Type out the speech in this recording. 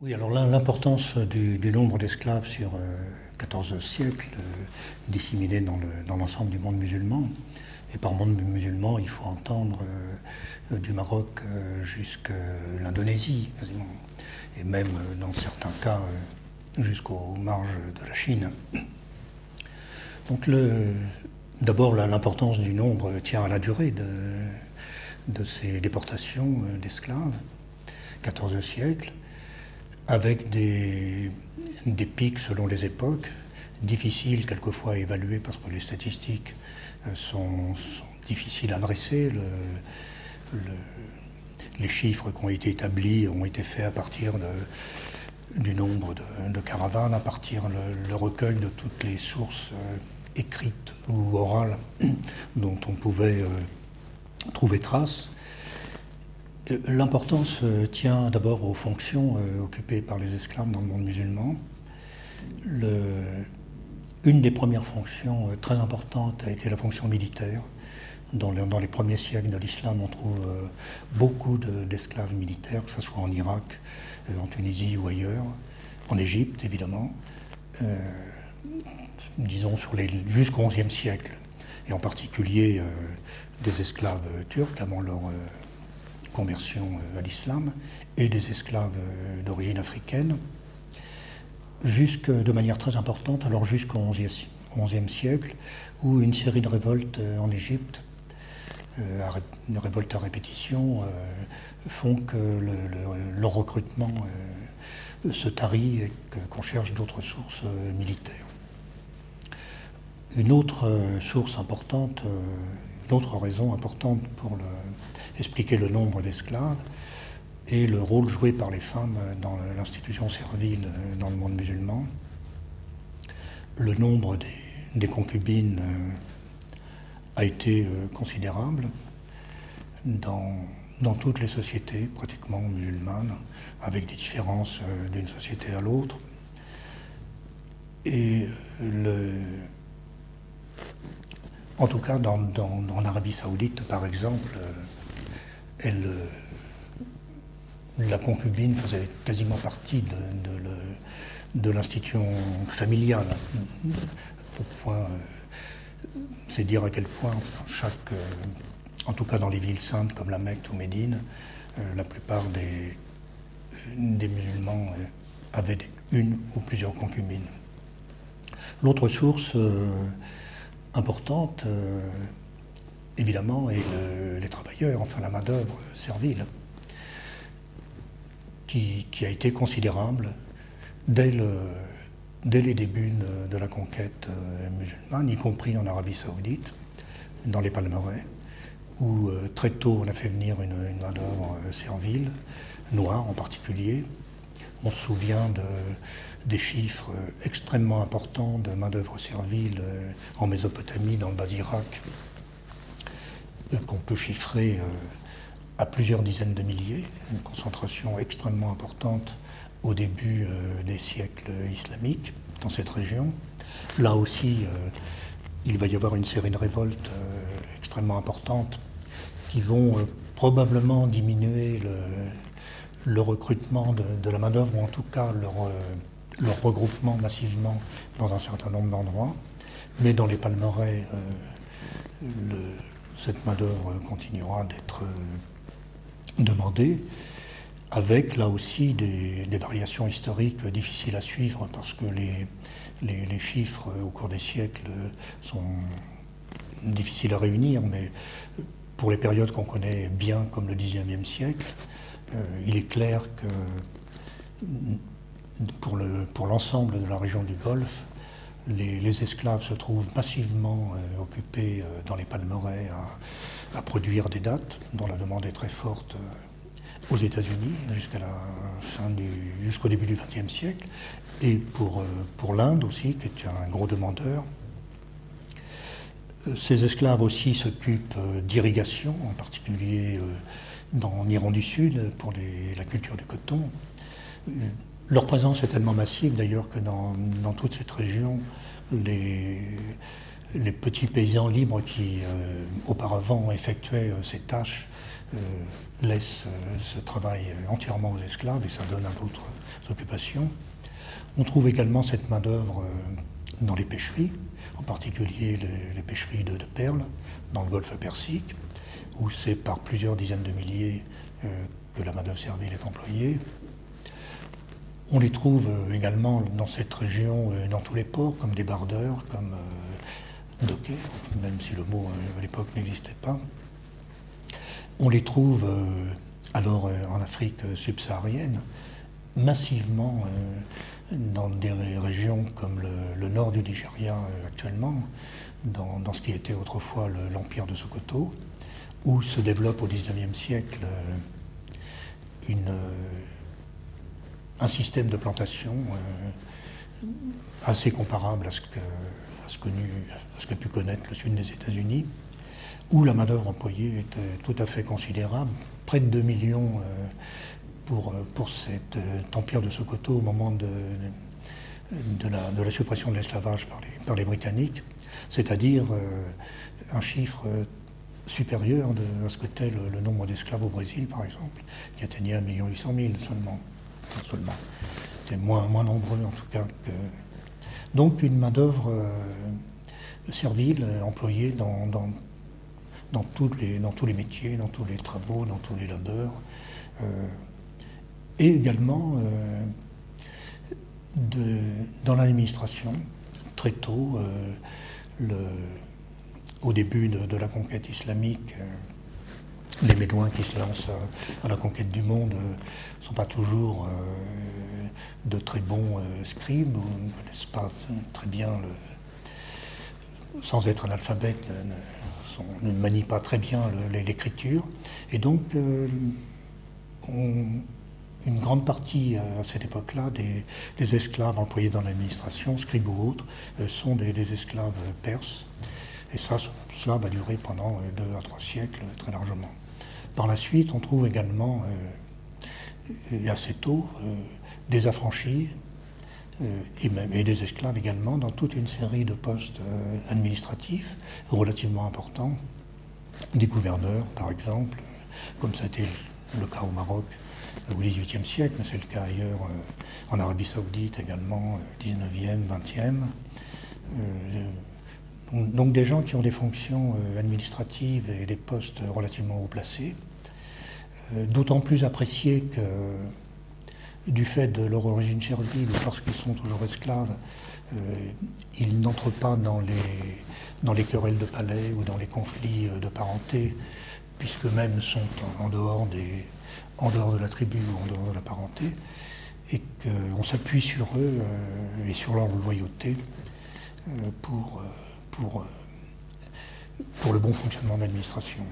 Oui, alors l'importance du nombre d'esclaves sur 14 siècles, disséminés dans l'ensemble du monde musulman. Et par monde musulman, il faut entendre du Maroc jusqu'à l'Indonésie, quasiment. Et même, dans certains cas, jusqu'aux marges de la Chine. Donc d'abord, l'importance du nombre tient à la durée de ces déportations d'esclaves, 14 siècles, avec des pics selon les époques, difficiles quelquefois à évaluer parce que les statistiques sont difficiles à dresser. Les chiffres qui ont été établis ont été faits à partir du nombre de caravanes, à partir le recueil de toutes les sources écrites ou orales dont on pouvait trouver trace. L'importance tient d'abord aux fonctions occupées par les esclaves dans le monde musulman. Une des premières fonctions très importantes a été la fonction militaire. Dans les premiers siècles de l'islam, on trouve beaucoup d'esclaves militaires, que ce soit en Irak, en Tunisie ou ailleurs, en Égypte évidemment, disons jusqu'au XIe siècle, et en particulier des esclaves turcs avant leur conversion à l'islam, et des esclaves d'origine africaine, de manière très importante, alors jusqu'au XIe siècle, où une série de révoltes en Égypte, une révolte à répétition, font que leur recrutement se tarit et qu'on cherche d'autres sources militaires. Une autre source importante, une autre raison importante pour expliquer le nombre d'esclaves et le rôle joué par les femmes dans l'institution servile dans le monde musulman. Le nombre des concubines a été considérable dans toutes les sociétés pratiquement musulmanes, avec des différences d'une société à l'autre. Et en tout cas, en Arabie Saoudite, par exemple, la concubine faisait quasiment partie de l'institution familiale, au point, c'est dire à quel point en tout cas dans les villes saintes comme la Mecque ou Médine, la plupart des musulmans avaient une ou plusieurs concubines. L'autre source importante, évidemment, est les travailleurs, enfin la main-d'œuvre servile, qui a été considérable dès les débuts de la conquête musulmane, y compris en Arabie Saoudite, dans les Palmeraies, où très tôt on a fait venir une main-d'œuvre servile, noire en particulier. On se souvient des chiffres extrêmement importants de main-d'œuvre servile en Mésopotamie, dans le bas Irak, qu'on peut chiffrer à plusieurs dizaines de milliers, une concentration extrêmement importante au début des siècles islamiques dans cette région. Là aussi, il va y avoir une série de révoltes extrêmement importantes qui vont probablement diminuer le recrutement de la main-d'œuvre, ou en tout cas leur regroupement massivement dans un certain nombre d'endroits. Mais dans les Palmeraies, cette main-d'œuvre continuera d'être demandée, avec là aussi des variations historiques difficiles à suivre, parce que les chiffres au cours des siècles sont difficiles à réunir, mais pour les périodes qu'on connaît bien, comme le XIXe siècle, il est clair que pour l'ensemble de la région du Golfe, les esclaves se trouvent massivement occupés dans les Palmeraies à produire des dattes, dont la demande est très forte aux États-Unis jusqu'au début du XXe siècle, et pour l'Inde aussi, qui est un gros demandeur. Ces esclaves aussi s'occupent d'irrigation, en particulier en Iran du Sud, pour la culture du coton. Leur présence est tellement massive d'ailleurs que dans toute cette région, les petits paysans libres qui auparavant effectuaient ces tâches laisse ce travail entièrement aux esclaves et ça donne à d'autres occupations. On trouve également cette main-d'œuvre dans les pêcheries, en particulier les pêcheries de perles dans le golfe Persique, où c'est par plusieurs dizaines de milliers que la main-d'œuvre servile est employée. On les trouve également dans cette région, dans tous les ports, comme des bardeurs, comme dockers, même si le mot à l'époque n'existait pas. On les trouve alors en Afrique subsaharienne, massivement dans des régions comme le nord du Nigeria actuellement, dans ce qui était autrefois l'empire de Sokoto, où se développe au XIXe siècle un système de plantation assez comparable à ce que pu connaître le sud des États-Unis, où la main-d'œuvre employée était tout à fait considérable, près de 2 millions pour cet empire de Sokoto au moment de la suppression de l'esclavage par les Britanniques, c'est-à-dire un chiffre supérieur à ce que était le nombre d'esclaves au Brésil, par exemple, qui atteignait 1 800 000 seulement. C'était moins nombreux en tout cas que... Donc une main-d'œuvre servile, employée dans tous les métiers, dans tous les travaux, dans tous les labeurs, et également dans l'administration, très tôt, au début de la conquête islamique, les Bédouins qui se lancent à la conquête du monde ne sont pas toujours de très bons scribes, ou ne connaissent pas très bien, sans être analphabètes, ne manient pas très bien l'écriture. Et donc, une grande partie à cette époque-là des esclaves employés dans l'administration, scribes ou autres, sont des esclaves perses. Et cela va durer pendant 2 à 3 siècles, très largement. Par la suite, on trouve également, et assez tôt, des affranchis et des esclaves également dans toute une série de postes administratifs relativement importants. Des gouverneurs, par exemple, comme ça a été le cas au Maroc au XVIIIe siècle, mais c'est le cas ailleurs, en Arabie Saoudite également, 19e, 20e. Donc des gens qui ont des fonctions administratives et des postes relativement haut placés, d'autant plus appréciés que du fait de leur origine servile ou parce qu'ils sont toujours esclaves, ils n'entrent pas dans les querelles de palais ou dans les conflits de parenté, puisqu'eux-mêmes sont en dehors de la tribu ou en dehors de la parenté, et qu'on s'appuie sur eux et sur leur loyauté pour le bon fonctionnement de l'administration.